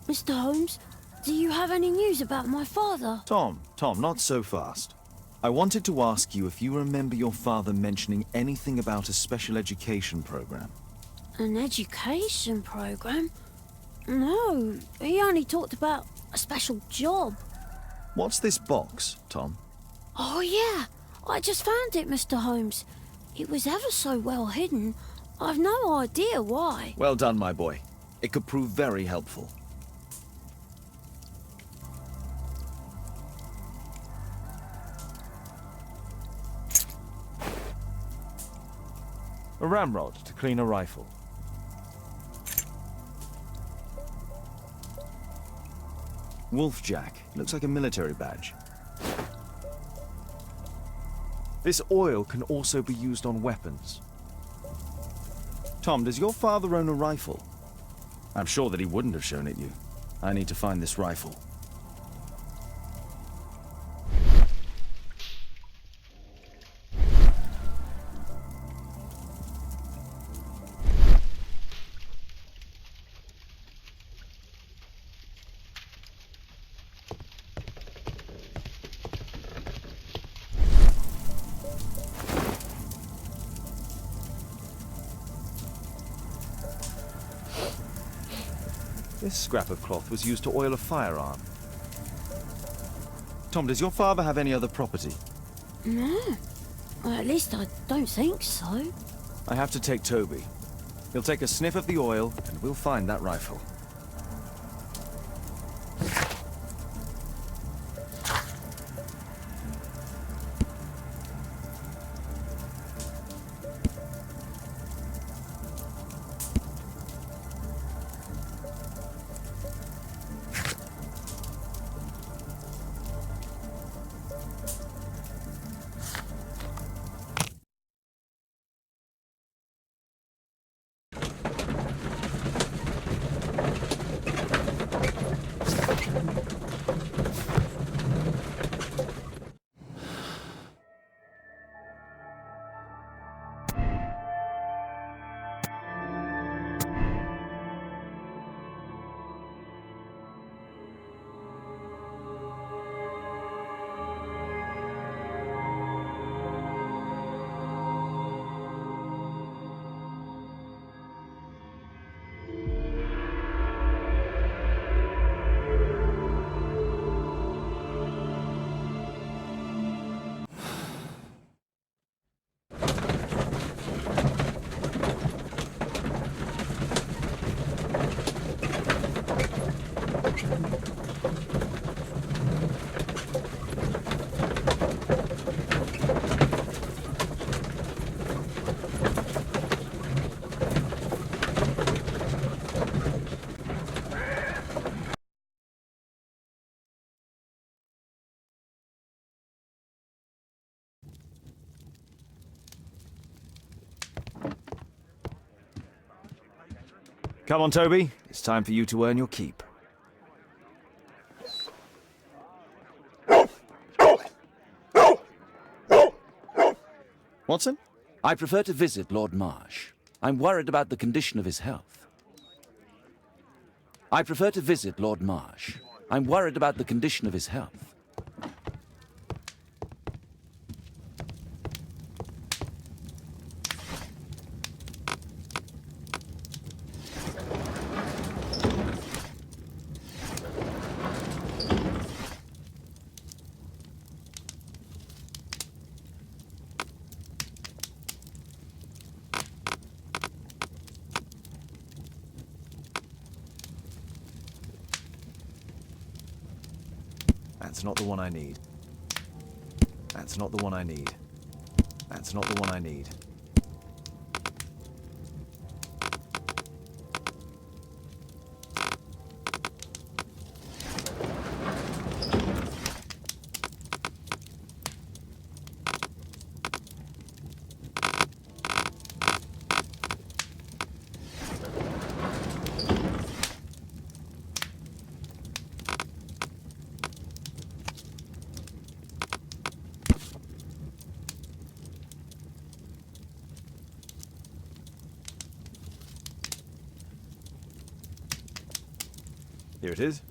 Mr. Holmes, do you have any news about my father? Tom, not so fast. I wanted to ask you if you remember your father mentioning anything about a special education program. An education program? No, he only talked about a special job. What's this box, Tom? Oh yeah, I just found it, Mr. Holmes. It was ever so well hidden. I've no idea why. Well done, my boy. It could prove very helpful. A ramrod to clean a rifle. Wolfjack. Looks like a military badge. This oil can also be used on weapons. Tom, does your father own a rifle? I'm sure that he wouldn't have shown it you. I need to find this rifle. This scrap of cloth was used to oil a firearm. Tom, does your father have any other property? No. Well, at least I don't think so. I have to take Toby. He'll take a sniff of the oil, and we'll find that rifle. Come on, Toby. It's time for you to earn your keep. Watson? I prefer to visit Lord Marsh. I'm worried about the condition of his health. I prefer to visit Lord Marsh. I'm worried about the condition of his health. That's not the one I need. That's not the one I need. That's not the one I need. Here it is.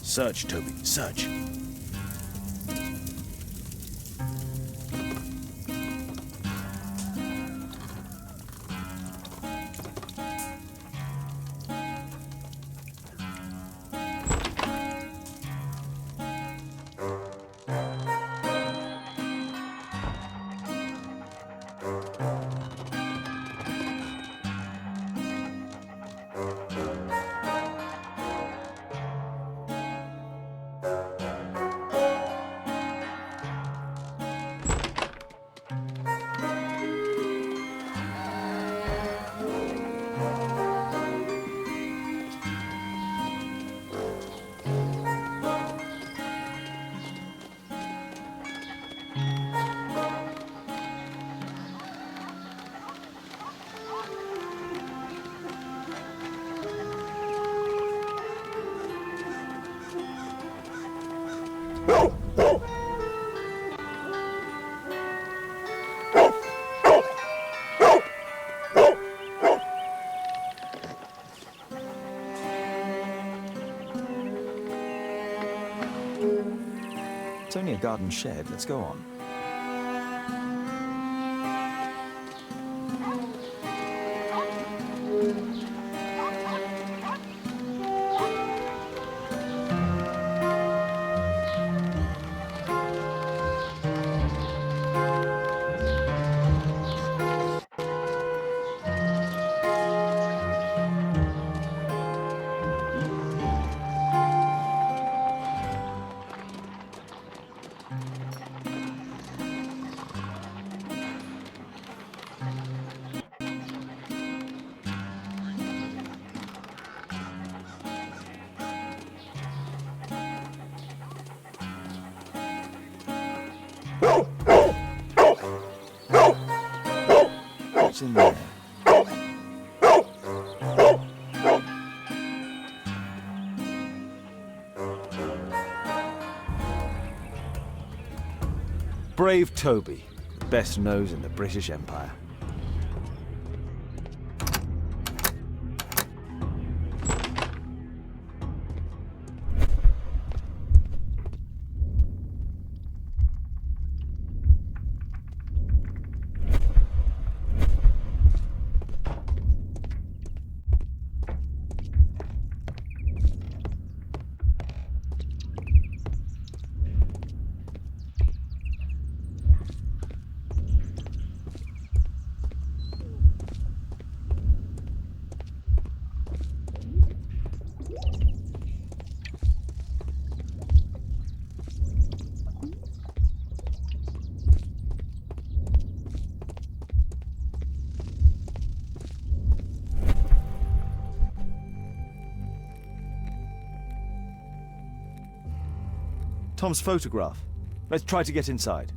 Search, Toby, search. It's only a garden shed. Let's go on. What's in there? Brave Toby, the best nose in the British Empire. Tom's photograph. Let's try to get inside.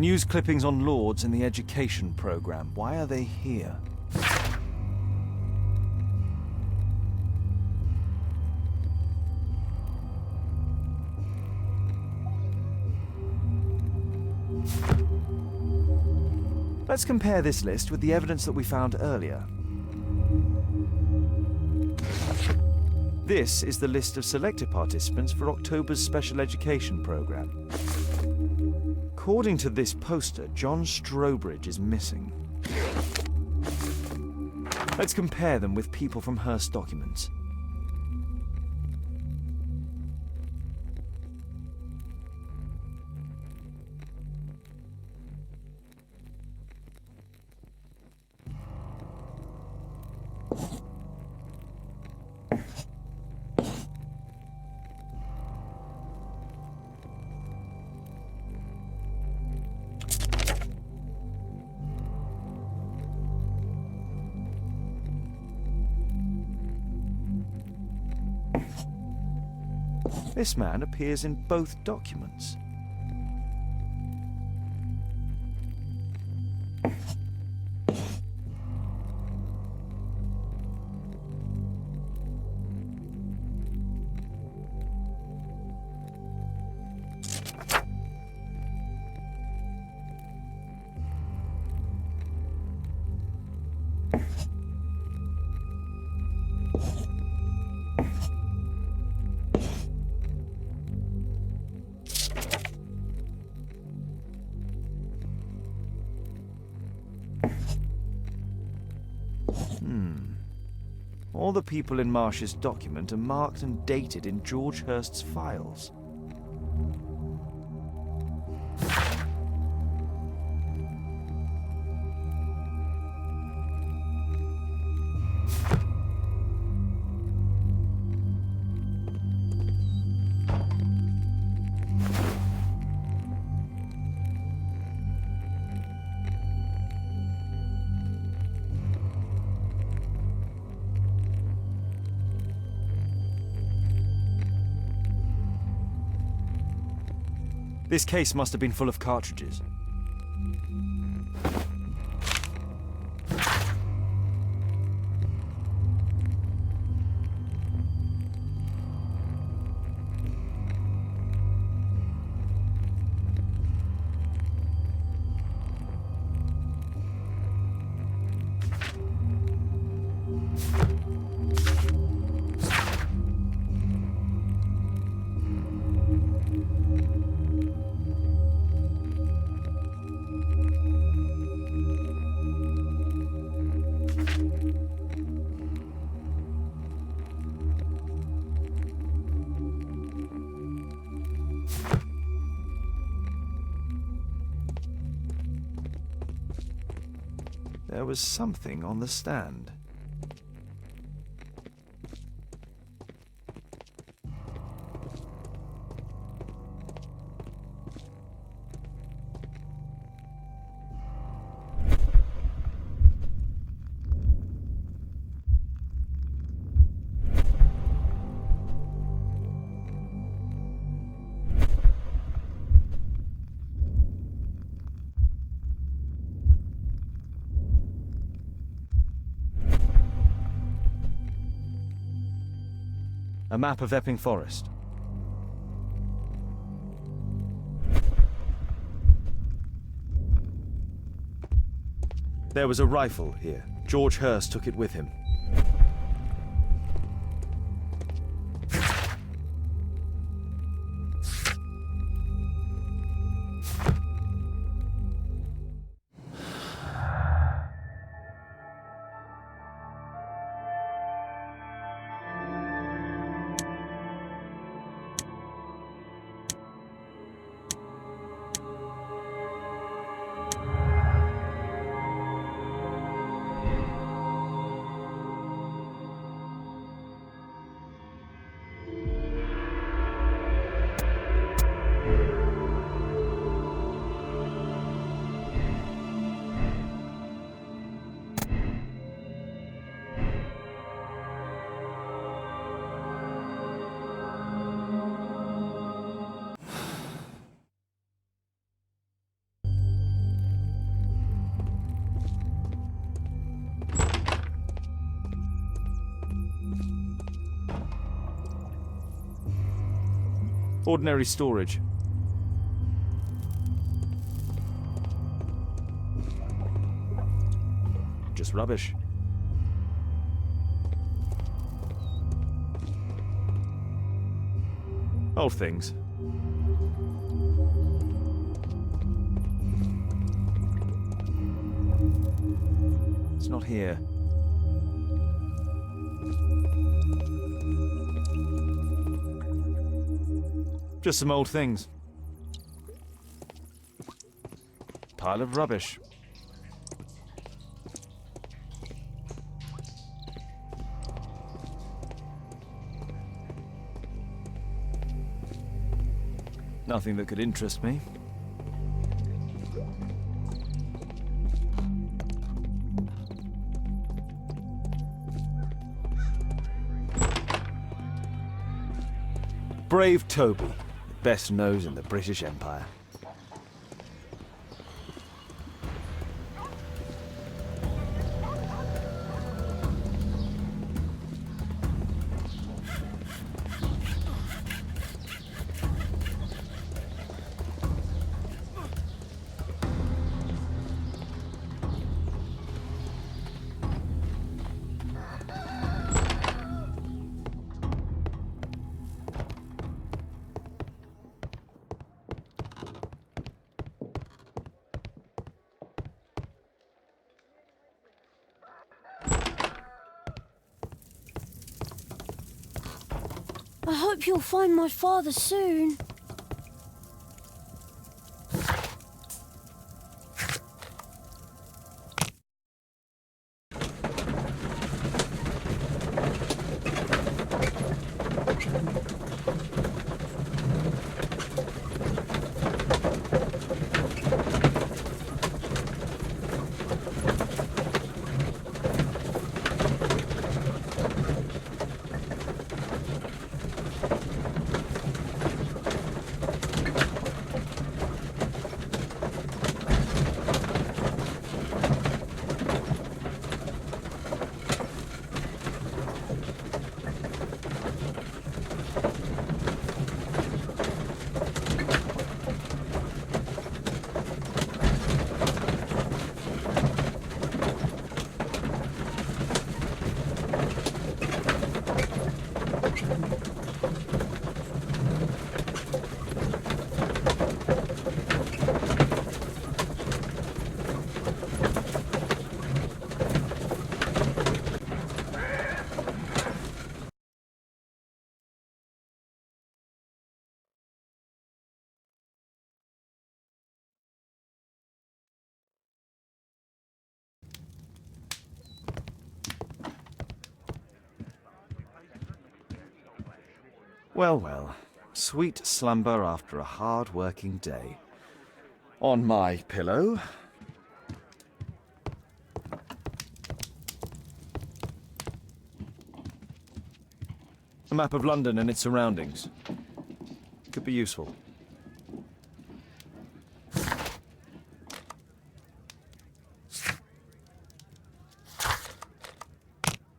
News clippings on Lords in the education program. Why are they here? Let's compare this list with the evidence that we found earlier. This is the list of selected participants for October's special education program. According to this poster, John Strobridge is missing. Let's compare them with people from Hearst documents. This man appears in both documents. All the people in Marsh's document are marked and dated in George Hurst's files. This case must have been full of cartridges. There was something on the stand. A map of Epping Forest. There was a rifle here. George Hurst took it with him. Ordinary storage. Just rubbish. Old things. It's not here. Just some old things. Pile of rubbish. Nothing that could interest me. Brave Toby, the best nose in the British Empire. I hope you'll find my father soon. Well, well. Sweet slumber after a hard-working day. On my pillow. A map of London and its surroundings. Could be useful.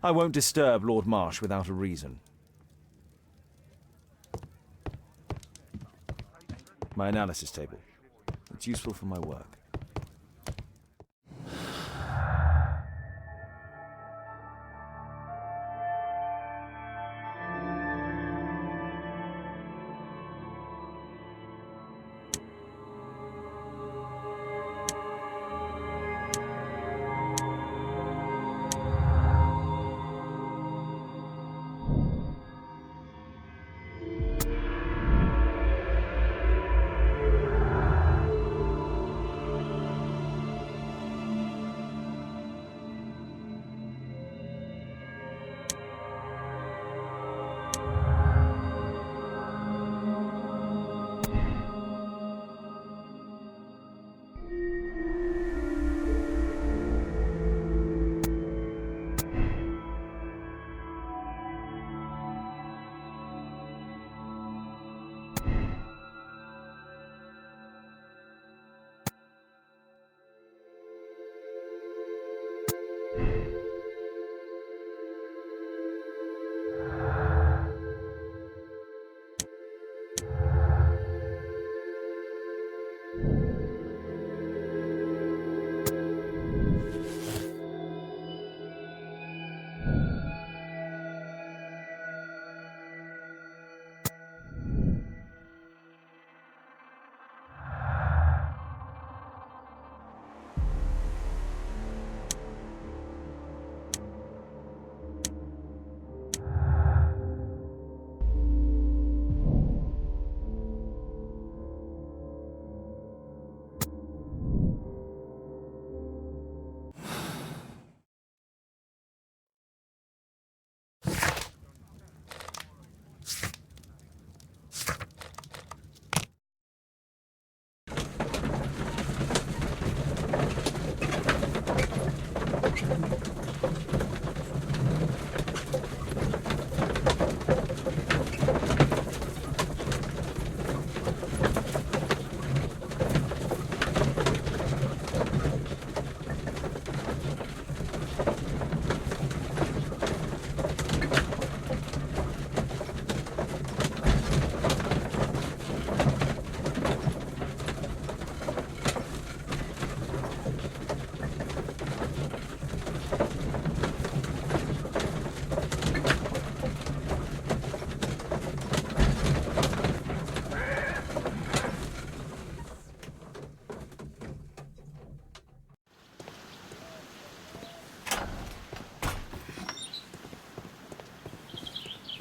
I won't disturb Lord Marsh without a reason. My analysis table. It's useful for my work.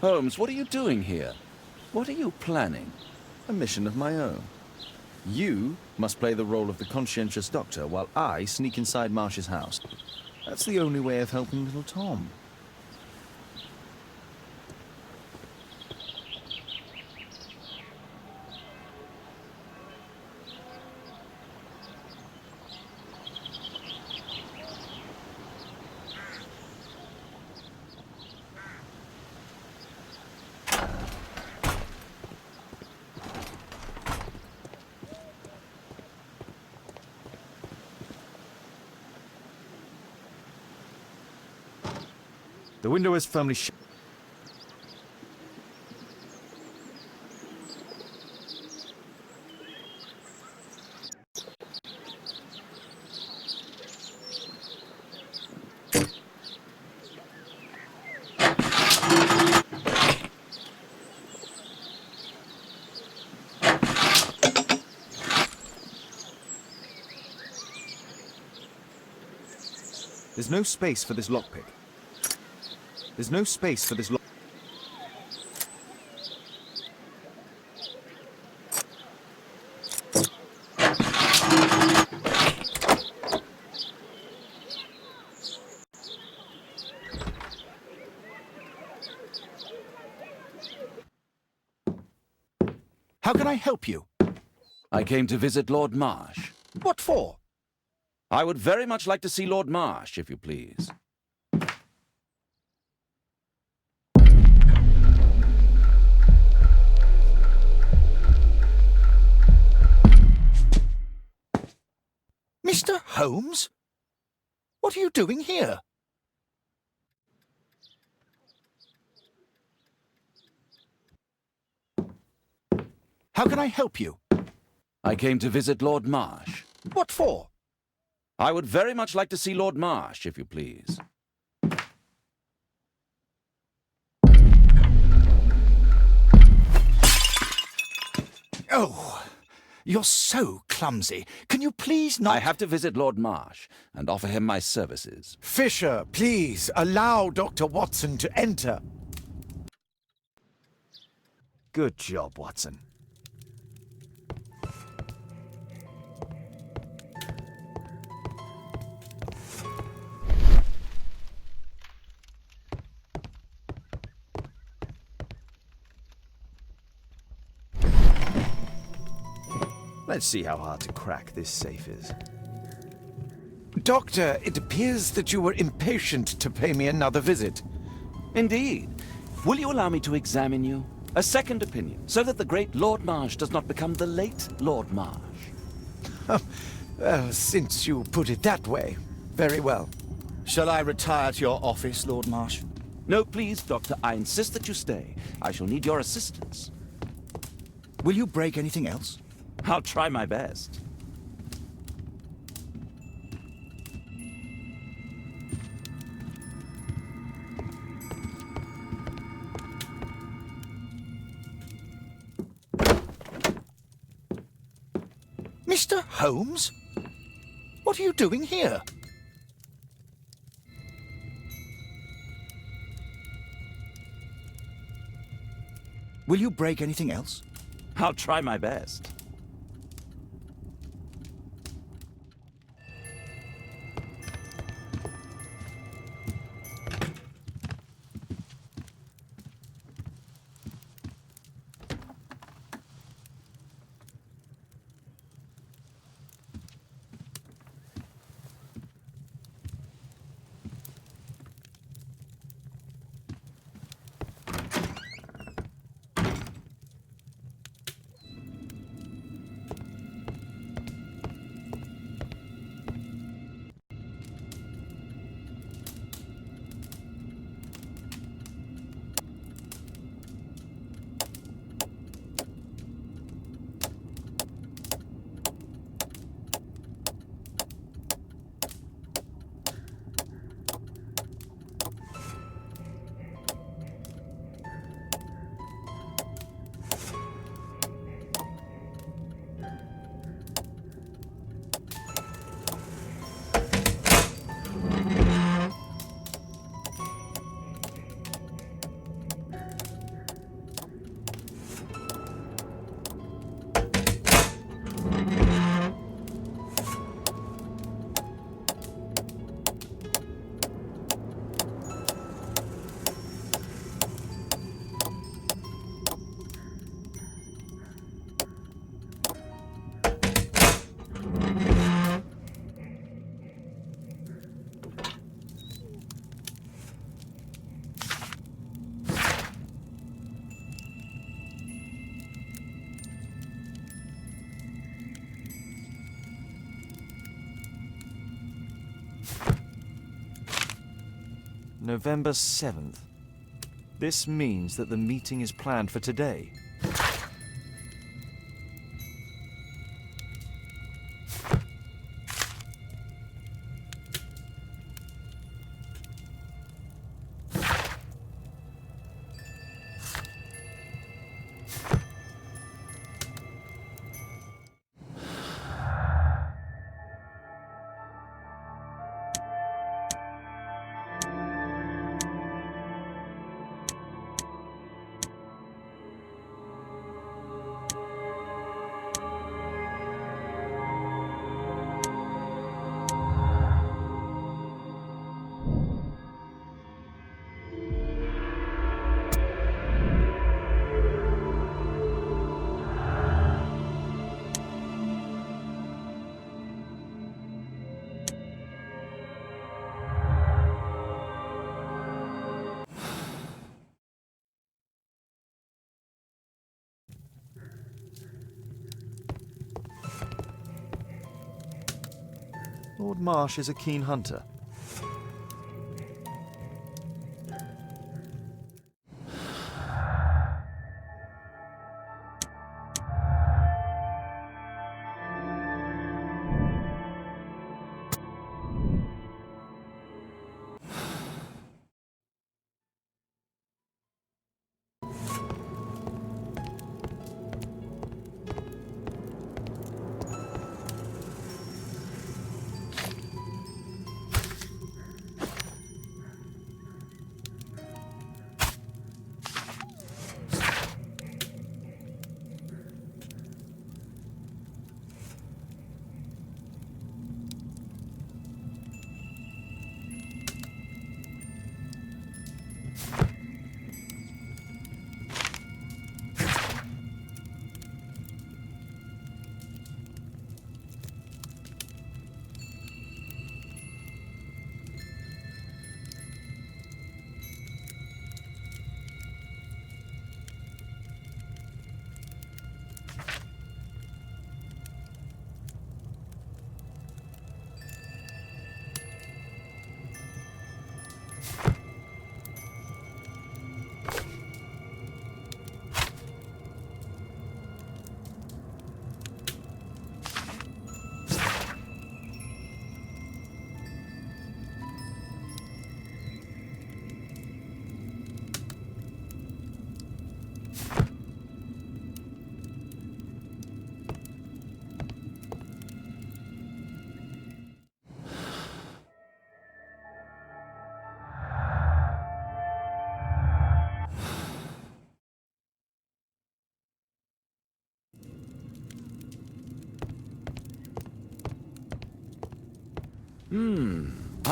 Holmes, what are you doing here? What are you planning? A mission of my own. You must play the role of the conscientious doctor while I sneak inside Marsh's house. That's the only way of helping little Tom. The window is firmly shut. There's no space for this lockpick. There's no space for this lock. How can I help you? I came to visit Lord Marsh. What for? I would very much like to see Lord Marsh, if you please. Mr. Holmes? What are you doing here? How can I help you? I came to visit Lord Marsh. What for? I would very much like to see Lord Marsh, if you please. Oh, you're so clumsy. Can you please not— I have to visit Lord Marsh and offer him my services. Fisher, please, allow Dr. Watson to enter. Good job, Watson. Let's see how hard to crack this safe is. Doctor, it appears that you were impatient to pay me another visit. Indeed. Will you allow me to examine you? A second opinion, so that the great Lord Marsh does not become the late Lord Marsh. Well, since you put it that way, very well. Shall I retire to your office, Lord Marsh? No, please, Doctor. I insist that you stay. I shall need your assistance. Will you break anything else? I'll try my best. Mr. Holmes? What are you doing here? Will you break anything else? I'll try my best. November 7th. This means that the meeting is planned for today. Lord Marsh is a keen hunter.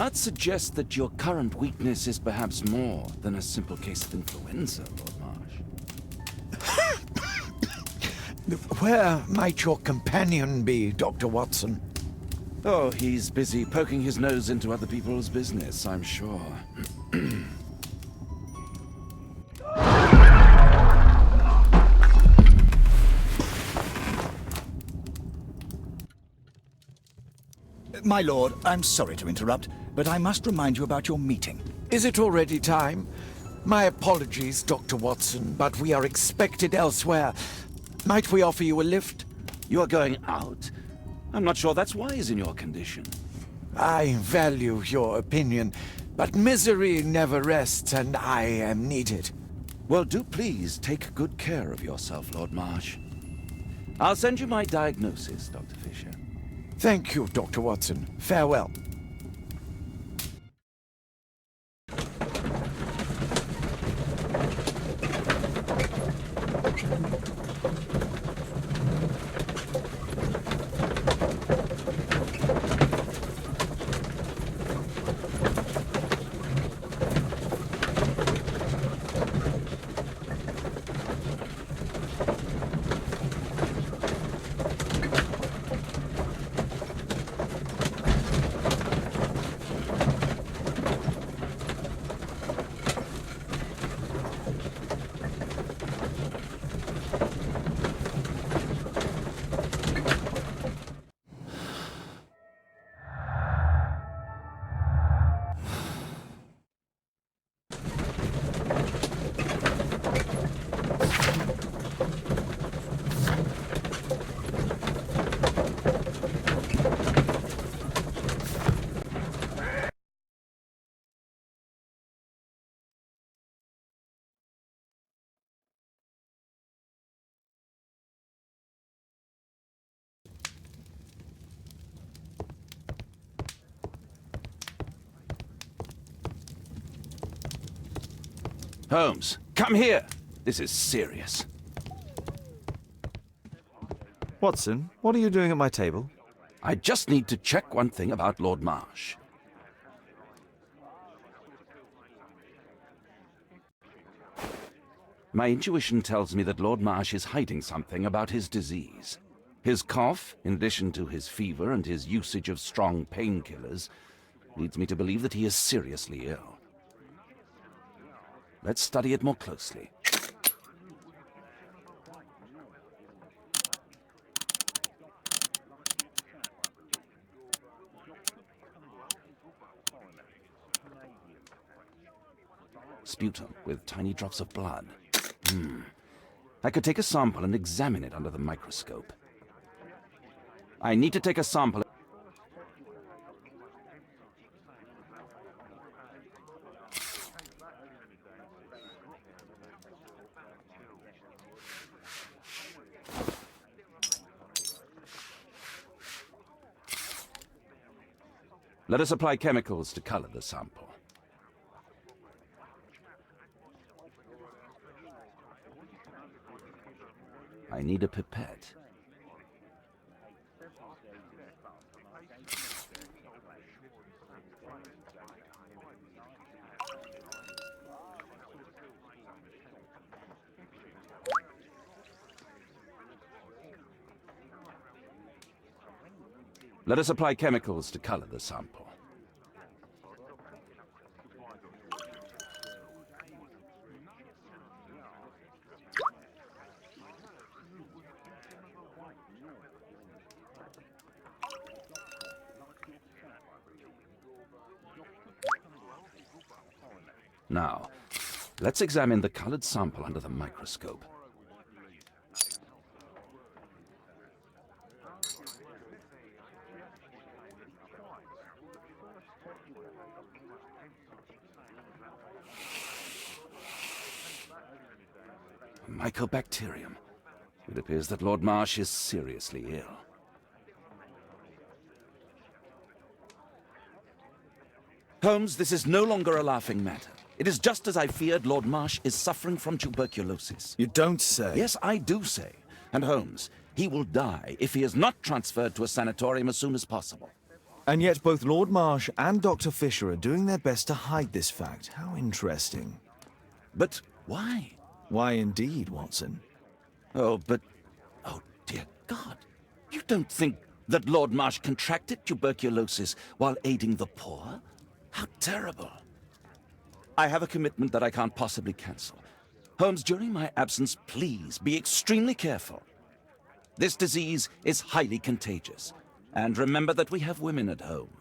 I'd suggest that your current weakness is perhaps more than a simple case of influenza, Lord Marsh. Where might your companion be, Dr. Watson? Oh, he's busy poking his nose into other people's business, I'm sure. My lord, I'm sorry to interrupt, but I must remind you about your meeting. Is it already time? My apologies, Dr. Watson, but we are expected elsewhere. Might we offer you a lift? You are going out? I'm not sure that's wise in your condition. I value your opinion, but misery never rests, and I am needed. Well, do please take good care of yourself, Lord Marsh. I'll send you my diagnosis, Dr. Fisher. Thank you, Dr. Watson. Farewell. Holmes, come here. This is serious. Watson, what are you doing at my table? I just need to check one thing about Lord Marsh. My intuition tells me that Lord Marsh is hiding something about his disease. His cough, in addition to his fever and his usage of strong painkillers, leads me to believe that he is seriously ill. Let's study it more closely. Sputum with tiny drops of blood. I could take a sample and examine it under the microscope. I need to take a sample. Let us apply chemicals to color the sample. I need a pipette. Let us apply chemicals to color the sample. Now, let's examine the colored sample under the microscope. Mycobacterium. It appears that Lord Marsh is seriously ill. Holmes, this is no longer a laughing matter. It is just as I feared. Lord Marsh is suffering from tuberculosis. You don't say. Yes, I do say. And Holmes, he will die if he is not transferred to a sanatorium as soon as possible. And yet both Lord Marsh and Dr. Fisher are doing their best to hide this fact. How interesting. But why? Why indeed, Watson? Oh, dear God. You don't think that Lord Marsh contracted tuberculosis while aiding the poor? How terrible. I have a commitment that I can't possibly cancel. Holmes, during my absence, please be extremely careful. This disease is highly contagious. And remember that we have women at home.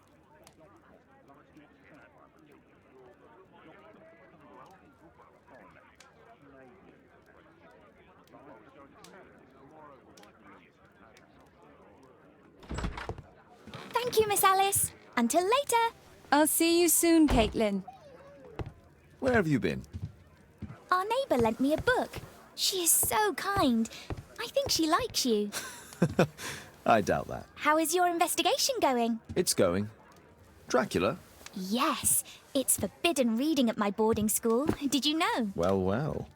Thank you, Miss Alice. Until later. I'll see you soon, Caitlin. Where have you been? Our neighbour lent me a book. She is so kind. I think she likes you. I doubt that. How is your investigation going? It's going. Dracula? Yes, it's forbidden reading at my boarding school. Did you know? Well, well.